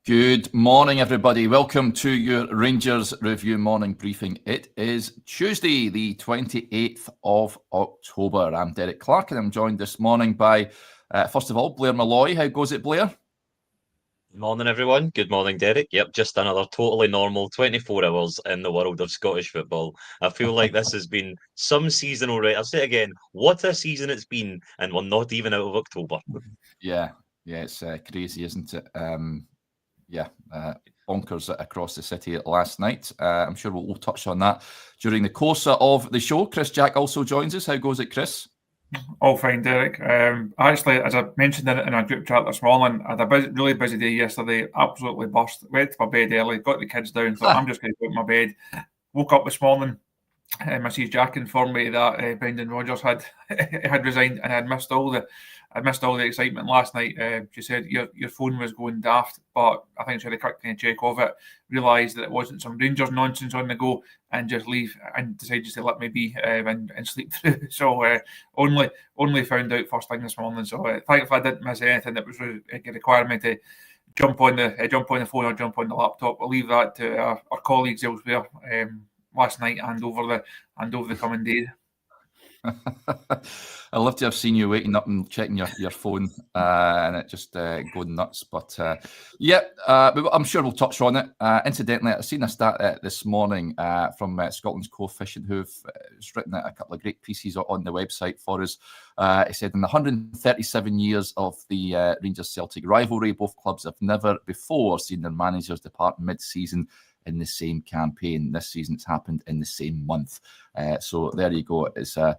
Good morning, everybody. Welcome to your Rangers Review morning briefing. It is Tuesday, the 28th of October. I'm Derek Clark, and I'm joined this morning by, first of all, Blair Malloy. How goes it, Blair? Good morning, everyone. Good morning, Derek. Yep, just another totally normal 24 hours in the world of Scottish football. I feel like this has been some season already. I'll say it again, what a season it's been, and we're not even out of October. Yeah, it's crazy, isn't it? Bonkers across the city last night. I'm sure we'll touch on that during the course of the show. Chris Jack also joins us. How goes it, Chris? All fine, Derek. Actually, as I mentioned in our group chat this morning, I had a really busy day yesterday. Absolutely burst. Went to my bed early, got the kids down, thought I'm just going to go to my bed. Woke up this morning, I see Jack informed me that Brendan Rodgers had resigned, and I missed all the excitement last night. She said your phone was going daft, but I think she had a quick kind of check of it, realised that it wasn't some Rangers nonsense on the go, and just leave and decided just to let me be and sleep through. So only found out first thing this morning. So thankfully I didn't miss anything that was required me to jump on the phone or jump on the laptop. I'll leave that to our colleagues elsewhere. Last night and over the coming days. I love to have seen you waking up and checking your phone and it just going nuts. But I'm sure we'll touch on it. Incidentally, I've seen a stat this morning from Scotland's Coefficient, who've written a couple of great pieces on the website for us. He said in the 137 years of the Rangers-Celtic rivalry, both clubs have never before seen their managers depart mid-season in the same campaign. This season it's happened in the same month. So there you go. It's a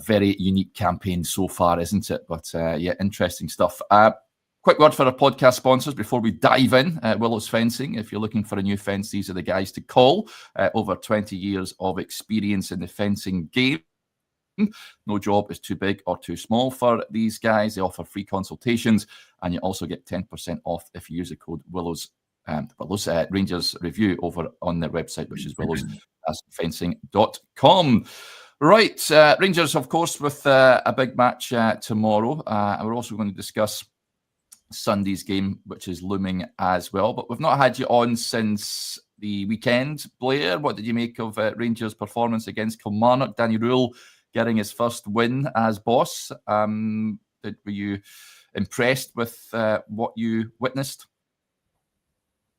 very unique campaign so far, isn't it? But interesting stuff. Quick word for our podcast sponsors before we dive in. Willows Fencing. If you're looking for a new fence, these are the guys to call. Over 20 years of experience in the fencing game. No job is too big or too small for these guys. They offer free consultations, and you also get 10% off if you use the code Willows Rangers Review over on their website, which is willowsfencing.com. Right, Rangers, of course, with a big match tomorrow. We're also going to discuss Sunday's game, which is looming as well. But we've not had you on since the weekend. Blair, what did you make of Rangers' performance against Kilmarnock? Danny Rohl getting his first win as boss. Were you impressed with what you witnessed?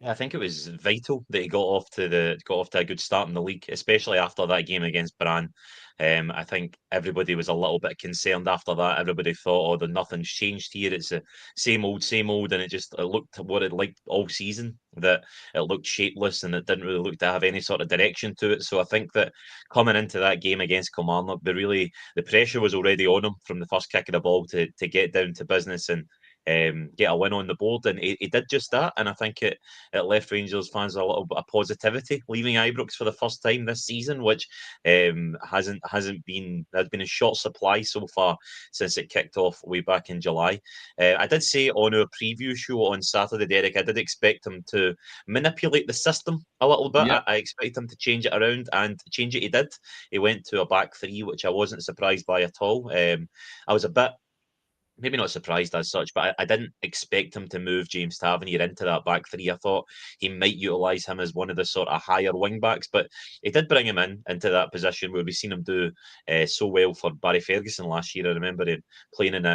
Yeah, I think it was vital that he got off to a good start in the league, especially after that game against Brann. I think everybody was a little bit concerned after that. Everybody thought, nothing's changed here. It's the same old, and it looked what it liked all season. That it looked shapeless and it didn't really look to have any sort of direction to it. So I think that coming into that game against Kilmarnock, the pressure was already on him from the first kick of the ball to get down to business and get a win on the board, and he did just that. And I think it left Rangers fans a little bit of positivity leaving Ibrox for the first time this season, which hasn't been a short supply so far since it kicked off way back in July. I did say on our preview show on Saturday, Derek, I did expect him to manipulate the system a little bit. Yep. I expect him to change it around, and change it he did. He went to a back three, which I wasn't surprised by at all. I was a bit maybe not surprised as such, but I didn't expect him to move James Tavernier into that back three. I thought he might utilise him as one of the sort of higher wing backs, but he did bring him into that position where we've seen him do so well for Barry Ferguson last year. I remember him playing in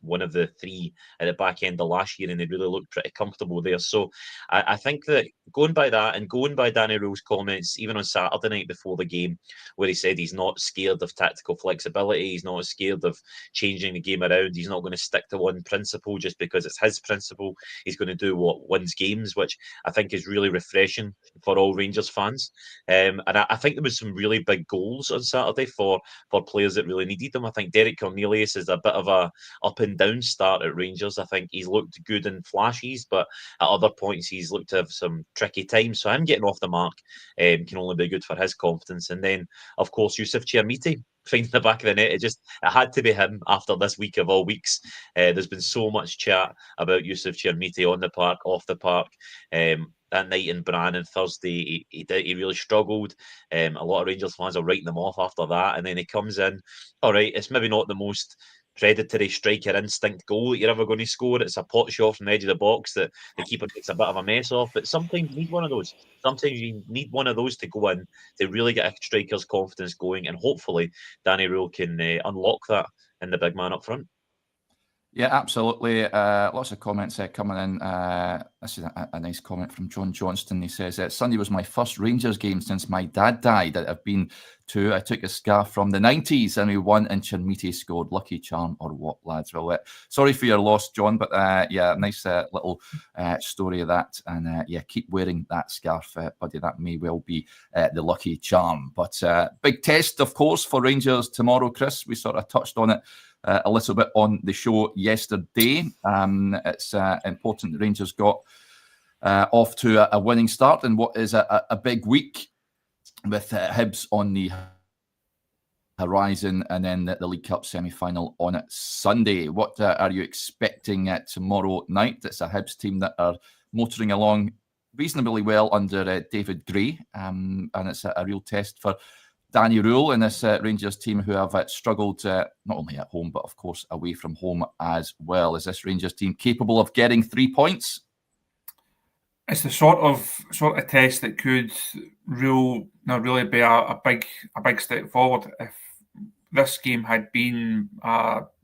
one of the three at the back end of last year, and he really looked pretty comfortable there. So I think that going by that and going by Danny Rohl's comments, even on Saturday night before the game, where he said he's not scared of tactical flexibility, he's not scared of changing the game around, he's not going to stick to one principle just because it's his principle. He's going to do what wins games, which I think is really refreshing for all Rangers fans. And I think there was some really big goals on Saturday for players that really needed them. I think Derek Cornelius is a bit of a up and down start at Rangers. I think he's looked good in flashes, but at other points he's looked to have some tricky times. So him getting off the mark can only be good for his confidence. And then, of course, Yusuf Chermiti finding the back of the net. It had to be him after this week of all weeks. There's been so much chat about Yusuf Chermiti on the park, off the park. That night in Brann on Thursday, he really struggled. A lot of Rangers fans are writing them off after that, and then he comes in. All right, it's maybe not the most predatory striker instinct goal that you're ever going to score. It's a pot shot from the edge of the box that the keeper makes a bit of a mess of. But sometimes you need one of those. Sometimes you need one of those to go in to really get a striker's confidence going. And hopefully Danny Rohl can unlock that in the big man up front. Yeah, absolutely. Lots of comments coming in. This is a nice comment from John Johnston. He says, Sunday was my first Rangers game since my dad died. I've been to. I took a scarf from the 90s and we won and Chermiti scored. Lucky charm or what, lads? Well, sorry for your loss, John, but yeah, nice little story of that. And yeah, keep wearing that scarf, buddy. That may well be the lucky charm. But big test, of course, for Rangers tomorrow, Chris. We sort of touched on it a little bit on the show yesterday. It's important the Rangers got off to a winning start in what is a big week with Hibs on the horizon and then the League Cup semi-final on Sunday. What are you expecting tomorrow night? It's a Hibs team that are motoring along reasonably well under David Gray, and it's a real test for Danny Rohl and this Rangers team who have struggled not only at home, but of course away from home as well. Is this Rangers team capable of getting 3 points? It's the sort of test that could really be a big step forward. If this game had been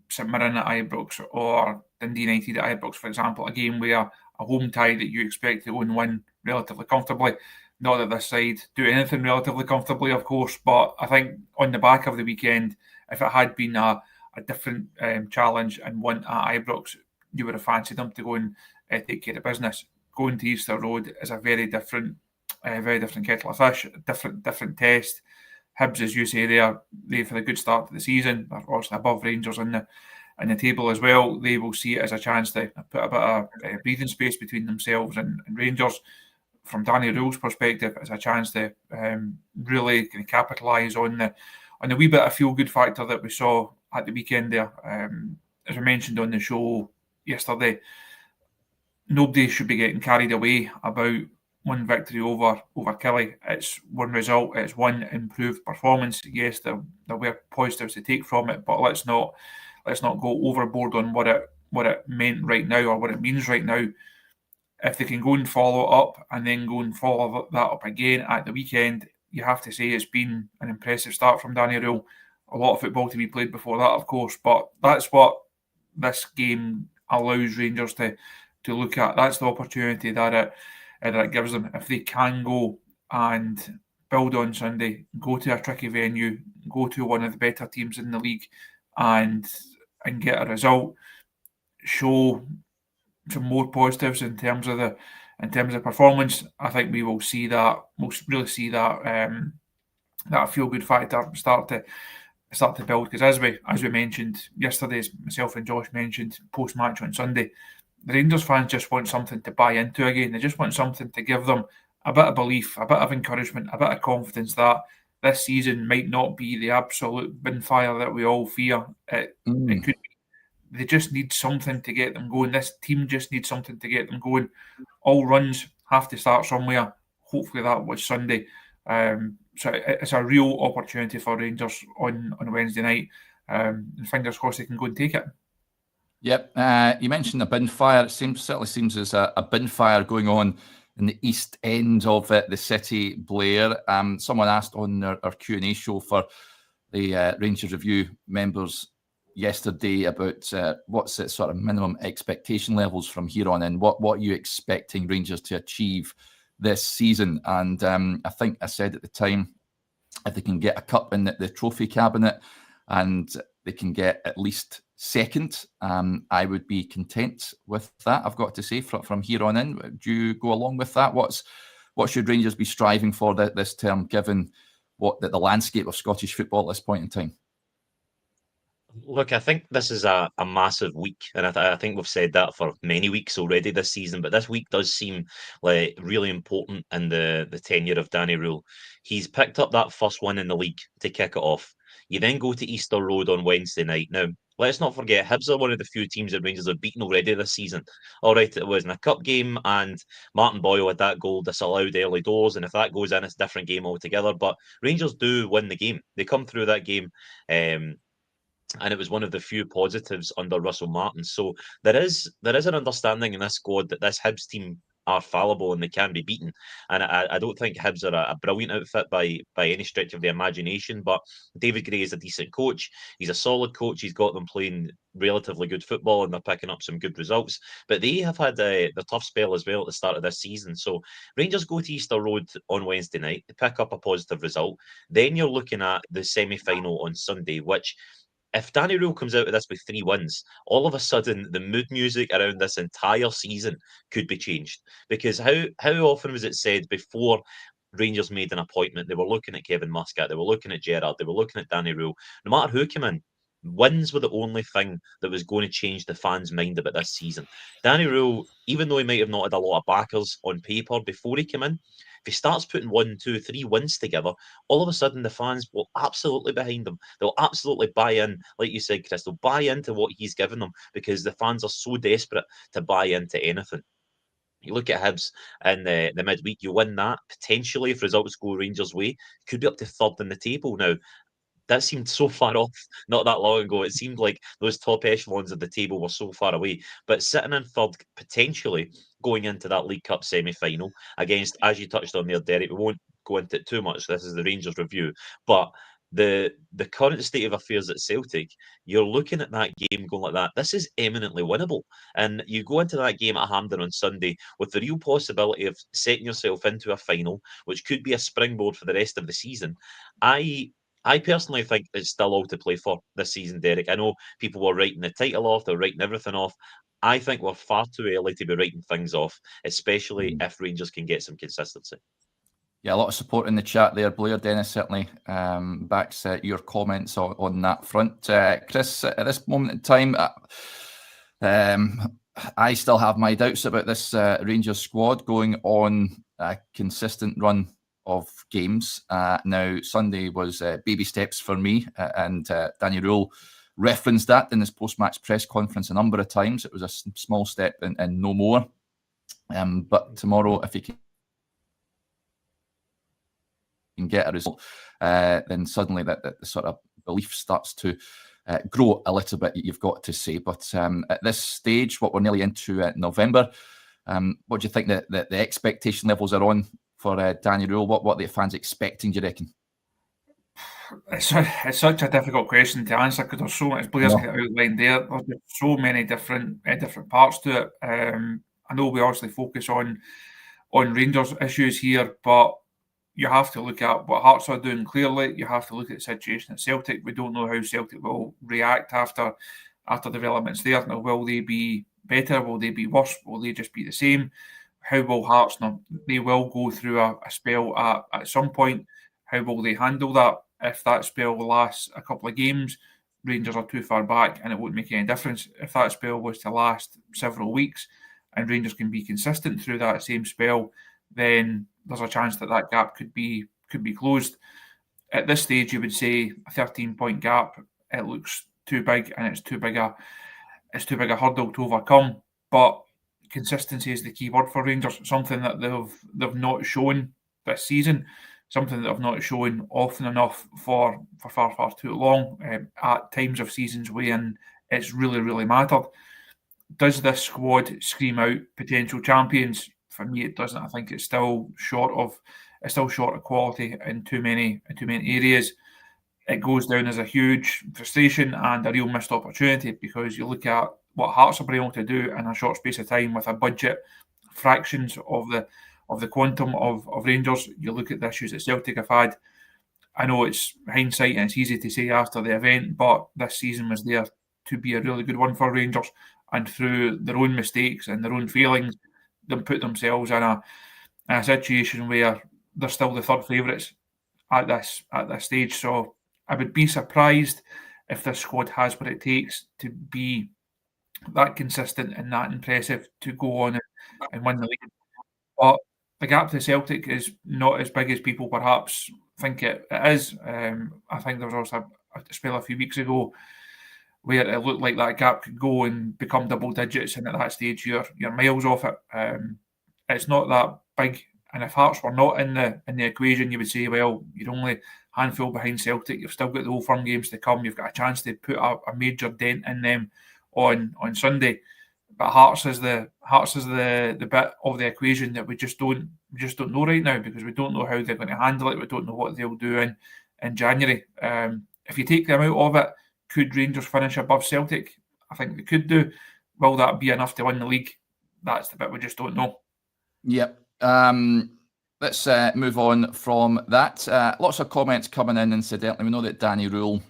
St Mirren at Ibrox or Dundee United at Ibrox, for example, a game where a home tie that you expect to go and win relatively comfortably. Not that this side do anything relatively comfortably, of course, but I think on the back of the weekend, if it had been a different challenge and one at Ibrox, you would have fancied them to go and take care of business. Going to Easter Road is a very different kettle of fish, different test. Hibs, as you say, they for a good start to the season. They're obviously above Rangers in the table as well. They will see it as a chance to put a bit of breathing space between themselves and Rangers. From Danny Rohl's perspective, it's a chance to really kind of capitalise on the wee bit of feel-good factor that we saw at the weekend there. As I mentioned on the show yesterday, nobody should be getting carried away about one victory over Killie. It's one result, it's one improved performance. Yes, there were positives to take from it, but let's not go overboard on what it meant right now or what it means right now. If they can go and follow it up and then go and follow that up again at the weekend, you have to say it's been an impressive start from Danny Rohl. A lot of football to be played before that, of course, but that's what this game allows Rangers to look at. That's the opportunity that it gives them. If they can go and build on Sunday, go to a tricky venue, go to one of the better teams in the league and get a result, show some more positives in terms of performance, I think we will see that. We'll really see that that feel good factor start to build. Because as we mentioned yesterday, as myself and Josh mentioned post match on Sunday, the Rangers fans just want something to buy into again. They just want something to give them a bit of belief, a bit of encouragement, a bit of confidence that this season might not be the absolute bin fire that we all fear it could be. They just need something to get them going. This team just needs something to get them going. All runs have to start somewhere. Hopefully that was Sunday. So it's a real opportunity for Rangers on Wednesday night. And fingers crossed they can go and take it. Yep. You mentioned a bin fire. It certainly seems there's a bin fire going on in the east end of the city, Blair. Someone asked on our Q&A show for the Rangers Review members yesterday about what's the sort of minimum expectation levels from here on in. What are you expecting Rangers to achieve this season? And I think I said at the time, if they can get a cup in the trophy cabinet and they can get at least second, I would be content with that, I've got to say, from here on in. Do you go along with that? What should Rangers be striving for this term, given what the landscape of Scottish football at this point in time? Look, I think this is a massive week, and I think we've said that for many weeks already this season, but this week does seem like really important in the tenure of Danny Rohl. He's picked up that first win in the league to kick it off. You then go to Easter Road on Wednesday night. Now, let's not forget, Hibs are one of the few teams that Rangers have beaten already this season. All right, it was in a cup game, and Martin Boyle had that goal disallowed early doors, and if that goes in, it's a different game altogether. But Rangers do win the game. They come through that game and it was one of the few positives under Russell Martin. So there is an understanding in this squad that this Hibs team are fallible and they can be beaten. And I don't think Hibs are a brilliant outfit by any stretch of the imagination, but David Gray is a decent coach. He's a solid coach. He's got them playing relatively good football and they're picking up some good results. But they have had the tough spell as well at the start of this season. So Rangers go to Easter Road on Wednesday night, they pick up a positive result. Then you're looking at the semi-final on Sunday, which, if Danny Rohl comes out of this with 3 wins, all of a sudden the mood music around this entire season could be changed. Because how often was it said before Rangers made an appointment, they were looking at Kevin Muscat, they were looking at Gerrard, they were looking at Danny Rohl. No matter who came in, wins were the only thing that was going to change the fans' mind about this season. Danny Rohl, even though he might have not had a lot of backers on paper before he came in, if he starts putting 1, 2, 3 wins together, all of a sudden the fans will absolutely behind him. They'll absolutely buy in, like you said, Chris. They'll buy into what he's given them because the fans are so desperate to buy into anything. You look at Hibs in the midweek, you win that. Potentially, if results go Rangers' way, could be up to third in the table. Now, that seemed so far off not that long ago. It seemed like those top echelons of the table were so far away. But sitting in third, potentially going into that League Cup semi-final against, as you touched on there, Derek, we won't go into it too much. This is the Rangers review. But the current state of affairs at Celtic, you're looking at that game going like that. This is eminently winnable. And you go into that game at Hampden on Sunday with the real possibility of setting yourself into a final, which could be a springboard for the rest of the season. I personally think it's still all to play for this season, Derek. I know people were writing the title off, they're writing everything off. I think we're far too early to be writing things off, especially if Rangers can get some consistency. Yeah, a lot of support in the chat there. Blair, Dennis certainly backs your comments on that front. Chris, at this moment in time, I still have my doubts about this Rangers squad going on a consistent run of games. Now, Sunday was baby steps for me, and Danny Rohl referenced that in his post-match press conference a number of times. It was a small step and no more. But tomorrow, if he can get a result, then suddenly that the sort of belief starts to grow a little bit, you've got to say. But at this stage, what we're nearly into November, what do you think that the expectation levels are on for Danny Rohl? What are the fans expecting, do you reckon? It's such a difficult question to answer because there's so much, Blair's outlined there. There's so many different parts to it. I know we obviously focus on Rangers issues here, but you have to look at what Hearts are doing clearly. You have to look at the situation at Celtic. We don't know how Celtic will react after developments there. Now, will they be better? Will they be worse? Will they just be the same? How will Hearts? Now, they will go through a spell at some point. How will they handle that? If that spell lasts a couple of games, Rangers are too far back and it won't make any difference. If that spell was to last several weeks and Rangers can be consistent through that same spell, then there's a chance that gap could be closed. At this stage, you would say a 13-point gap. It looks too big, and it's too big a hurdle to overcome. But consistency is the key word for Rangers. Something that they've not shown this season. Something that they've not shown often enough for far too long. At times of seasons when it's really, really mattered. Does this squad scream out potential champions? For me, it doesn't. I think it's still short of quality in too many areas. It goes down as a huge frustration and a real missed opportunity because you look at what Hearts have been able to do in a short space of time with a budget fractions of the quantum of Rangers. You look at the issues that Celtic have had. I know it's hindsight and it's easy to say after the event, but this season was there to be a really good one for Rangers, and through their own mistakes and their own failings, they put themselves in a situation where they're still the third favourites at this stage. So I would be surprised if this squad has what it takes to be that consistent and that impressive to go on and win the league. But the gap to Celtic is not as big as people perhaps think it is. I think there was also a spell a few weeks ago where it looked like that gap could go and become double digits, and at that stage you're miles off it. It's not that big, and if Hearts were not in the equation, you would say, well, you're only handful behind Celtic. You've still got the Old Firm games to come. You've got a chance to put a major dent in them on Sunday. But Hearts is the bit of the equation that we just don't know right now, because we don't know how they're going to handle it. We don't know what they'll do in January. If you take them out of it, could Rangers finish above Celtic? I think they could do. Will that be enough to win the league? That's the bit we just don't know. Yep. Let's move on from that. Lots of comments coming in, incidentally. We know that Danny Rohl,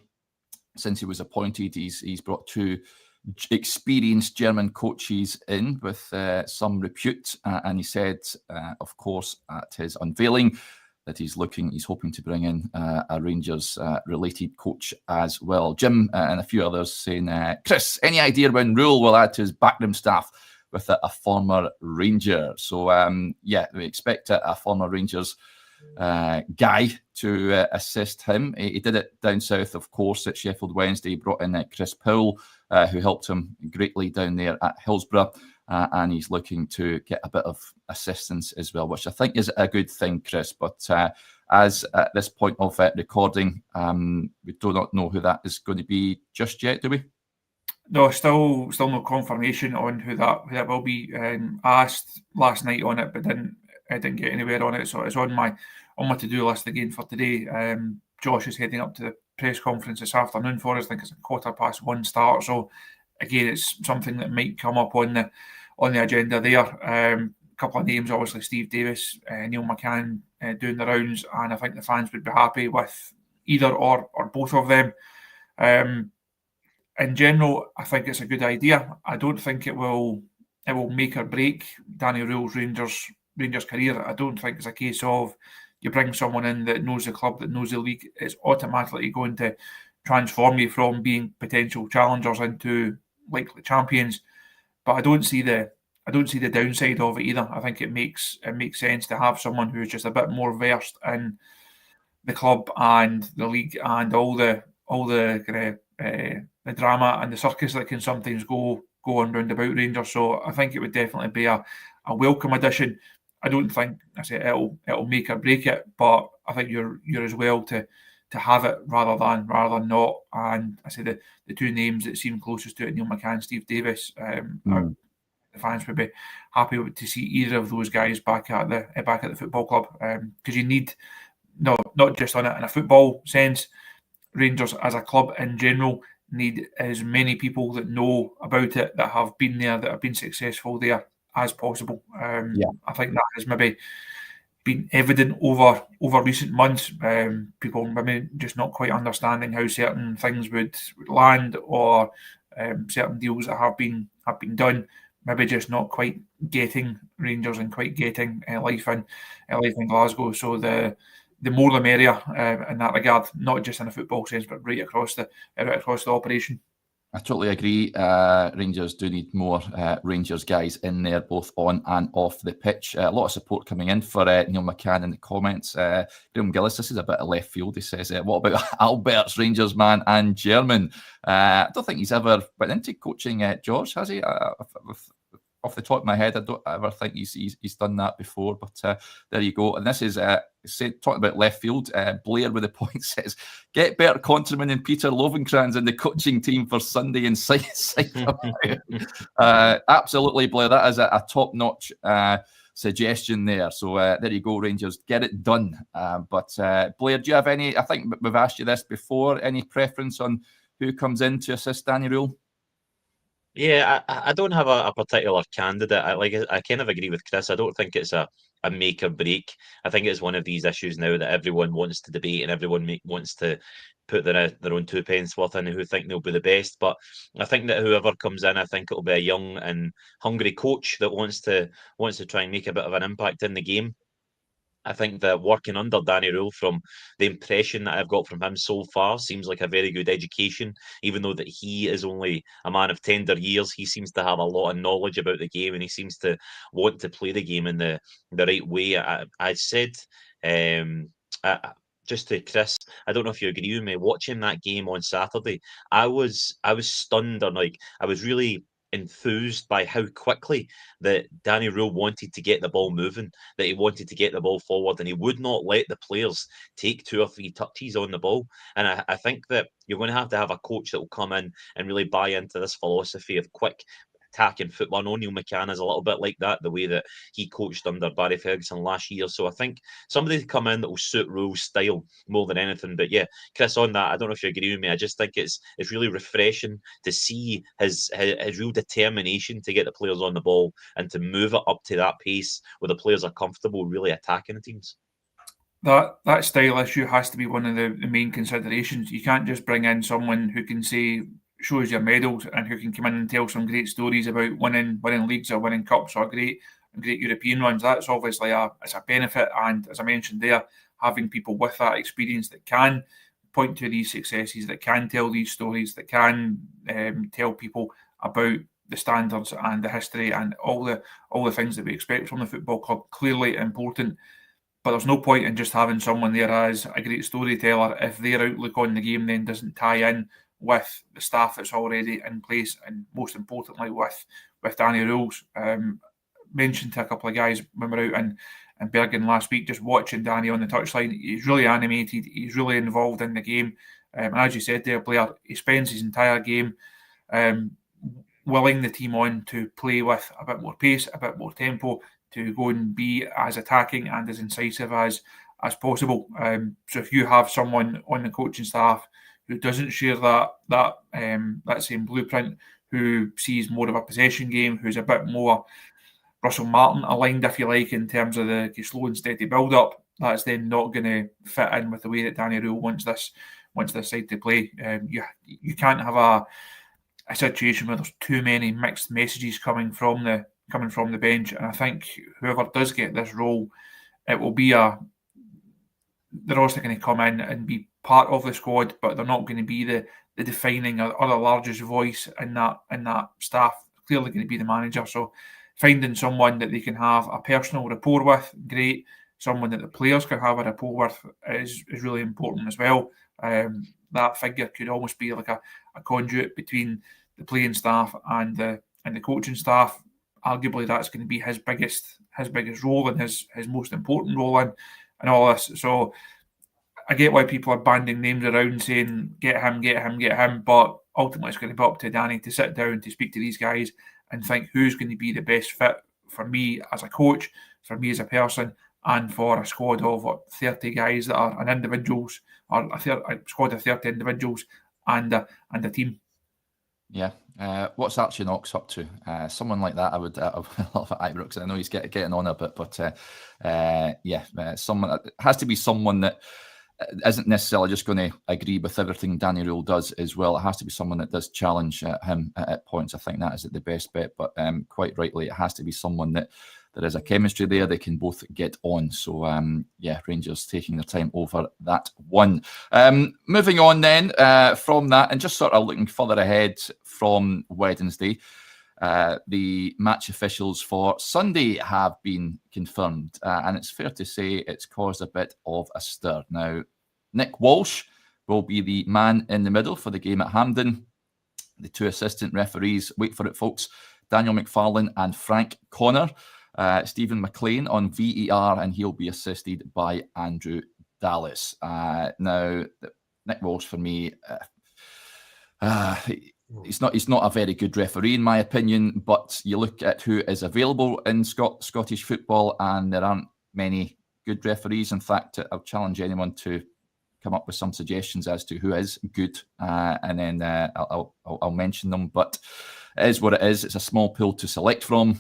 since he was appointed, he's brought 2 experienced German coaches in with some repute, and he said, of course, at his unveiling, that he's hoping to bring in a Rangers related coach as well. Jim and a few others saying, Chris, any idea when Rohl will add to his backroom staff with a former Ranger? So we expect a former Rangers guy to assist him. He did it down south, of course, at Sheffield Wednesday. He brought in Chris Powell, who helped him greatly down there at Hillsborough, and he's looking to get a bit of assistance as well, which I think is a good thing, Chris. But as at this point of recording, we do not know who that is going to be just yet, do we? No, still no confirmation on who that will be. Asked last night on it, but didn't get anywhere on it. So it's on my to-do list again for today. Josh is heading up to the press conference this afternoon for us. I think it's a 1:15 start. So again, it's something that might come up on the agenda there. A couple of names, obviously Steve Davis, Neil McCann doing the rounds, and I think the fans would be happy with either or both of them. In general, I think it's a good idea. I don't think it will make or break Danny Rohl's Rangers career. I don't think it's a case of you bring someone in that knows the club, that knows the league, it's automatically going to transform you from being potential challengers into likely champions. But I don't see the downside of it either. I think it makes sense to have someone who's just a bit more versed in the club and the league and all the kind of the drama and the circus that can sometimes go on round about Rangers. So I think it would definitely be a welcome addition. I don't think it'll make or break it, but I think you're as well to have it rather than not. And I say the 2 names that seem closest to it, Neil McCann, Steve Davis, the fans would be happy to see either of those guys back at the football club, because you need not just on it in a football sense. Rangers as a club in general need as many people that know about it, that have been there, that have been successful there as possible. I think that has maybe been evident over recent months. People maybe just not quite understanding how certain things would land, or certain deals that have been done, maybe just not quite getting Rangers and quite getting life in Glasgow. So the more the merrier in that regard, not just in a football sense, but right across the operation. I totally agree. Rangers do need more Rangers guys in there, both on and off the pitch. A lot of support coming in for Neil McCann in the comments. Graham Gillis, this is a bit of left field. He says, what about Albert's Rangers man and German? I don't think he's ever went into coaching Gers, has he? Off the top of my head, I don't ever think he's done that before, but there you go. And this is talking about left field. Blair with the point says, get Bert Konterman and Peter Lovenkrands in the coaching team for Sunday and site absolutely, Blair. That is a top-notch suggestion there. So there you go, Rangers. Get it done. But Blair, do you have any, I think we've asked you this before, any preference on who comes in to assist Danny Rohl? Yeah, I don't have a particular candidate. I kind of agree with Chris. I don't think it's a make or break. I think it's one of these issues now that everyone wants to debate and everyone wants to put their own 2 pence worth in who think they'll be the best. But I think that whoever comes in, I think it'll be a young and hungry coach that wants to try and make a bit of an impact in the game. I think that working under Danny Rohl, from the impression that I've got from him so far, seems like a very good education. Even though that he is only a man of tender years, he seems to have a lot of knowledge about the game, and he seems to want to play the game in the right way. I said, just to Chris, I don't know if you agree with me. Watching that game on Saturday, I was stunned, or I was really enthused by how quickly that Danny Rohl wanted to get the ball moving, that he wanted to get the ball forward, and he would not let the players take 2 or 3 touches on the ball. And I think that you're going to have a coach that will come in and really buy into this philosophy of quick attacking football. I know Neil McCann is a little bit like that, the way that he coached under Barry Ferguson last year. So I think somebody to come in that will suit Rohl's style more than anything. But yeah, Chris, on that, I don't know if you agree with me. I just think it's really refreshing to see his real determination to get the players on the ball and to move it up to that pace where the players are comfortable really attacking the teams. That style issue has to be one of the main considerations. You can't just bring in someone who can show us your medals and who can come in and tell some great stories about winning leagues or winning cups or great European runs. That's obviously it's a benefit, and as I mentioned there, having people with that experience that can point to these successes, that can tell these stories, that can tell people about the standards and the history and all the things that we expect from the football club, clearly important. But there's no point in just having someone there as a great storyteller if their outlook on the game then doesn't tie in with the staff that's already in place, and most importantly with Danny Rohl's. Mentioned to a couple of guys when we were out in Bergen last week, just watching Danny on the touchline. He's really animated, he's really involved in the game. And as you said there, Blair, he spends his entire game willing the team on to play with a bit more pace, a bit more tempo, to go and be as attacking and as incisive as possible. So if you have someone on the coaching staff who doesn't share that same blueprint, who sees more of a possession game, who's a bit more Russell Martin aligned, if you like, in terms of the slow and steady build-up, that's then not going to fit in with the way that Danny Rohl wants this side to play. You can't have a situation where there's too many mixed messages coming from the bench, and I think whoever does get this role, it will be they're also going to come in and be part of the squad, but they're not going to be the defining or the largest voice in that staff. Clearly going to be the manager. So finding someone that they can have a personal rapport with, great. Someone that the players can have a rapport with is really important as well. That figure could almost be like a conduit between the playing staff and the coaching staff. Arguably, that's going to be his biggest role and his most important role in all this. So I get why people are banding names around saying get him, but ultimately it's going to be up to Danny to sit down, to speak to these guys and think who's going to be the best fit for me as a coach, for me as a person, and for a squad of 30 guys that are individuals, or a squad of 30 individuals and a team. Yeah. What's Archie Knox up to? Someone like that I would love at Ibrox. I know he's getting on a bit, but someone, it has to be someone that isn't necessarily just going to agree with everything Danny Rohl does as well. It has to be someone that does challenge him at points. I think that is the best bet, but quite rightly, it has to be someone that there is a chemistry there. They can both get on. So, Rangers taking their time over that one. Moving on then from that, and just sort of looking further ahead from Wednesday, the match officials for Sunday have been confirmed, and it's fair to say it's caused a bit of a stir. Now, Nick Walsh will be the man in the middle for the game at Hampden. The two assistant referees, wait for it, folks, Daniel McFarlane and Frank Connor. Stephen McLean on VAR, and he'll be assisted by Andrew Dallas. Now, Nick Walsh, for me, he's not a very good referee in my opinion, but you look at who is available in Scottish football, and there aren't many good referees. In fact, I'll challenge anyone to come up with some suggestions as to who is good, and then I'll mention them. But it is what it is. It's a small pool to select from.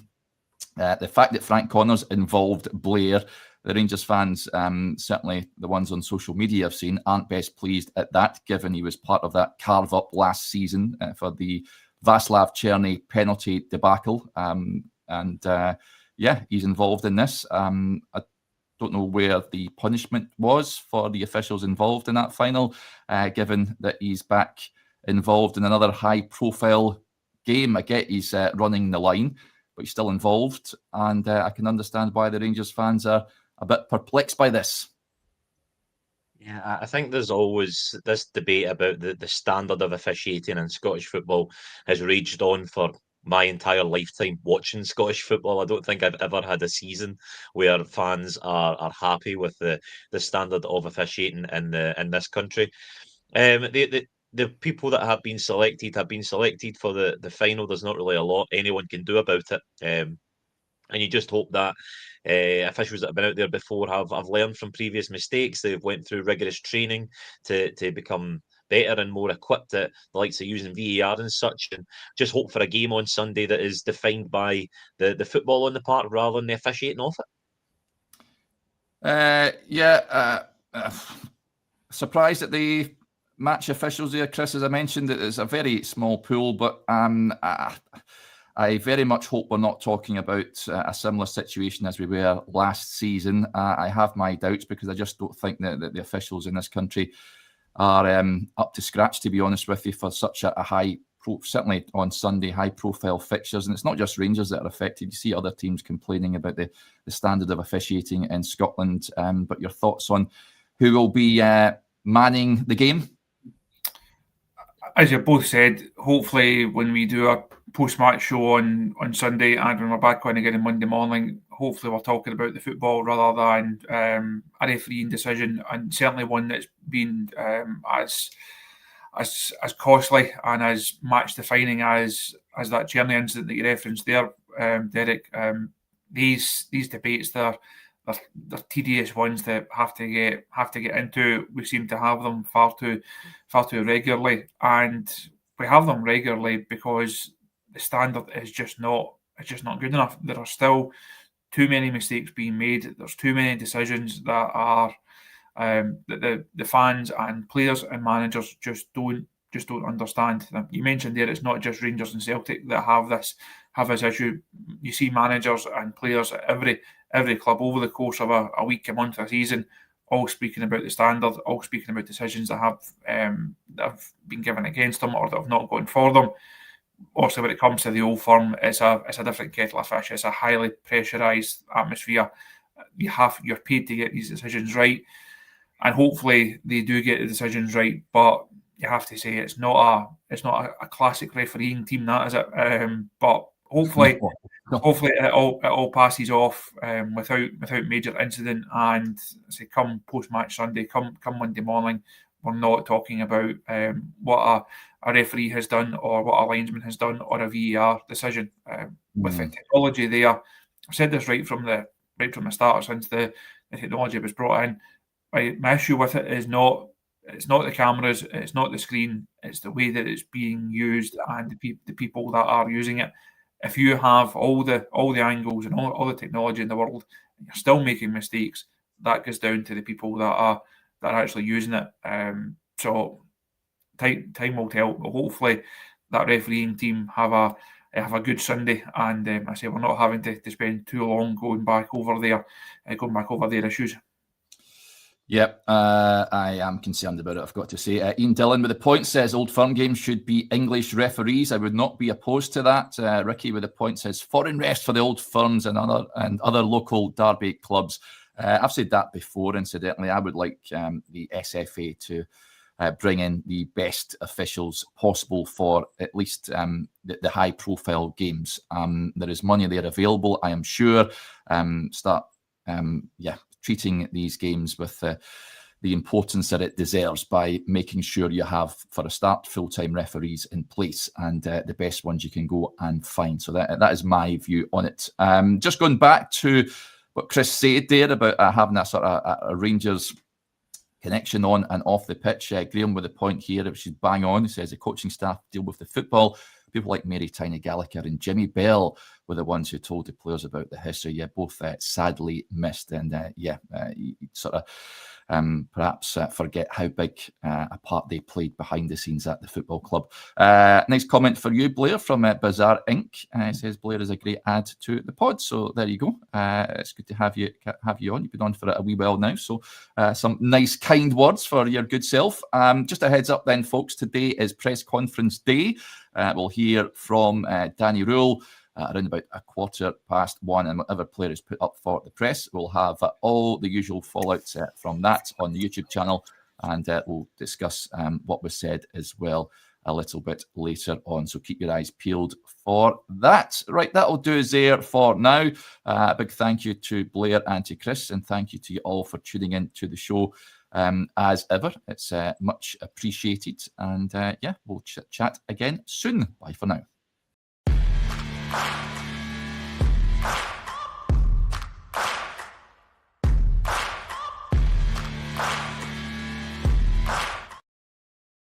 The fact that Frank Connor's involved Blair, the Rangers fans, certainly the ones on social media I've seen, aren't best pleased at that, given he was part of that carve-up last season for the Václav Černý penalty debacle. He's involved in this. I don't know where the punishment was for the officials involved in that final, given that he's back involved in another high-profile game. I get he's running the line, but he's still involved, and I can understand why the Rangers fans are a bit perplexed by this. Yeah, I think there's always this debate about the standard of officiating in Scottish football has raged on for my entire lifetime watching Scottish football. I don't think I've ever had a season where fans are happy with the standard of officiating in this country. The people that have been selected for the final. There's not really a lot anyone can do about it. And you just hope that officials that have been out there before have learned from previous mistakes. They've went through rigorous training to become better and more equipped at the likes of using VAR and such, and just hope for a game on Sunday that is defined by the football on the park rather than the officiating of it. Surprised at the match officials there, Chris. As I mentioned, it is a very small pool, but I very much hope we're not talking about a similar situation as we were last season. I have my doubts because I just don't think that the officials in this country are up to scratch, to be honest with you, for such a high, certainly on Sunday, high-profile fixtures. And it's not just Rangers that are affected. You see other teams complaining about the standard of officiating in Scotland. But your thoughts on who will be manning the game? As you both said, hopefully when we do a post-match show on Sunday and when we're back on again on Monday morning, hopefully we're talking about the football rather than a refereeing decision, and certainly one that's been as costly and as match defining as that Journey incident that you referenced there, Derek. These debates, they're tedious ones that have to get into. We seem to have them far too regularly, and we have them regularly because the standard is just not good enough. There are still too many mistakes being made. There's too many decisions that are that the fans and players and managers just don't understand. You mentioned there it's not just Rangers and Celtic that have this issue. You see managers and players at every club over the course of a week, a month, a season, all speaking about the standard, all speaking about decisions that have been given against them or that have not gone for them. Also, when it comes to the Old Firm, it's a different kettle of fish. It's a highly pressurised atmosphere. You're paid to get these decisions right, and hopefully they do get the decisions right. But you have to say it's not a classic refereeing team, that is it. But hopefully it all passes off without major incident. And say come post match Sunday, come Monday morning, we're not talking about what a referee has done or what a linesman has done or a VAR decision. With the technology there, I've said this right from the start since the technology was brought in. My issue with it is it's not the cameras, it's not the screen, it's the way that it's being used and the people that are using it. If you have all the angles and all the technology in the world, and you're still making mistakes, that goes down to the people that are actually using it. So time will tell. But hopefully that refereeing team have a good Sunday, and I say we're not having to spend too long going back over their issues. Yep, I am concerned about it, I've got to say. Ian Dillon with the point says Old Firm games should be English referees. I would not be opposed to that. Ricky with the point says foreign refs for the Old Firms and other local derby clubs. I've said that before, incidentally. I would like the SFA to bring in the best officials possible for at least the high-profile games. There is money there available, I am sure. Treating these games with the importance that it deserves by making sure you have, for a start, full-time referees in place and the best ones you can go and find. So that is my view on it. Just going back to what Chris said there about having a sort of a Rangers connection on and off the pitch. Graham with a point here, which is bang on. He says the coaching staff deal with the football. People like Mary Tiny Gallagher and Jimmy Bell were the ones who told the players about the history. Yeah, both sadly missed. And you sort of perhaps forget how big a part they played behind the scenes at the football club. Nice comment for you, Blair, from Bazaar Inc. Says Blair is a great add to the pod. So there you go. It's good to have you on. You've been on for a wee while now. So some nice, kind words for your good self. Just a heads up then, folks. Today is press conference day. We'll hear from Danny Rohl around about 1:15, and whatever player is put up for the press. We'll have all the usual fallout from that on the YouTube channel, and we'll discuss what was said as well a little bit later on. So keep your eyes peeled for that. Right, that'll do us there for now. A big thank you to Blair and to Chris, and thank you to you all for tuning in to the show. As ever, it's much appreciated. And yeah, we'll chat again soon. Bye for now.